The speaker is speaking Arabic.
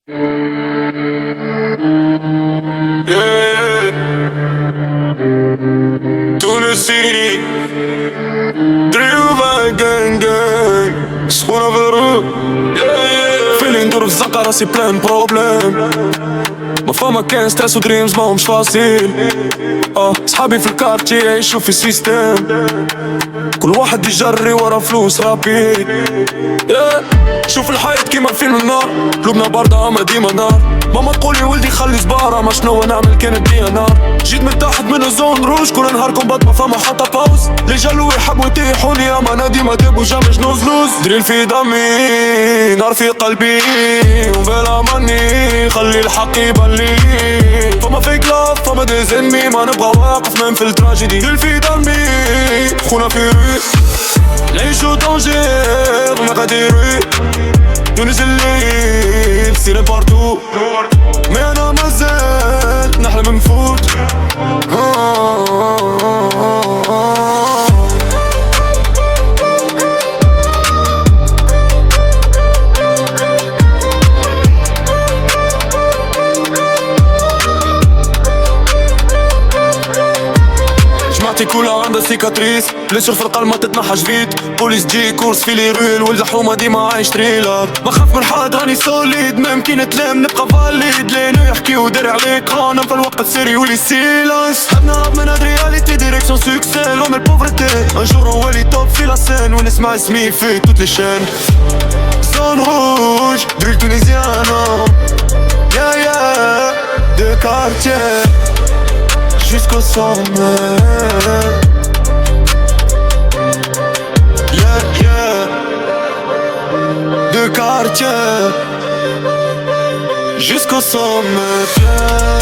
Yeah. Tunisie, Driva gang gang, سخونة في الروح. فيلي ندور في الزنقة راسي بلان بروبليم، ما فما كان ستريس ودريمز ماهمش فاصيل. صحابي في الكارتي يعيشو في السيستم، كل واحد يجري ورا فلوس رابيد. شوف الحياة كيما فيلم النار، قلوبنا باردة اما ديما نار. ماما تقولي ولدي خلي زبارة، ما شنو نعمل كانت بيا نار. جيت من تحت من الزون روج، كل نهار كومبات ما فما حتى باوز. لي جالو يحبوا يطيحوني اما انا ديما ديبو جامي جنوز لوز. دريل في دمي نار في قلبي وبلا ماني، خلي الحق يبان لي. فما فيك لاف فما ديزنمي، ما نبغى واقف من في التراجيدي. دريل في دمي خونا في روي، نعيشو دونجير مقاديري. تونس الليل سيرين بارتو، مي انا مازال نحلم نفوت. جماعتي كلها عندها سيكاتريس، بليشر في القلب ما تتنحى جديد. بوليس تجي كورس في لي رول والزحومة ديما عايش تريلر. ما خاف من حد راني سوليد، ما يمكن نتلام نبقى فاليد. لينو يحكي وداري عليك غانم في الوقت سيري ولي سيلانس. هبنا من هاد رياليتي ديريكسيون سوكسي لوم البوفرتي. ان جور نولي توب في لاسين ونسمع اسمي في توت لي شين. زون روج دريل تونيزيانو، يا يا دو كارتيer jusqu'au sommet. Yeah, yeah. De quartier jusqu'au sommet. Yeah.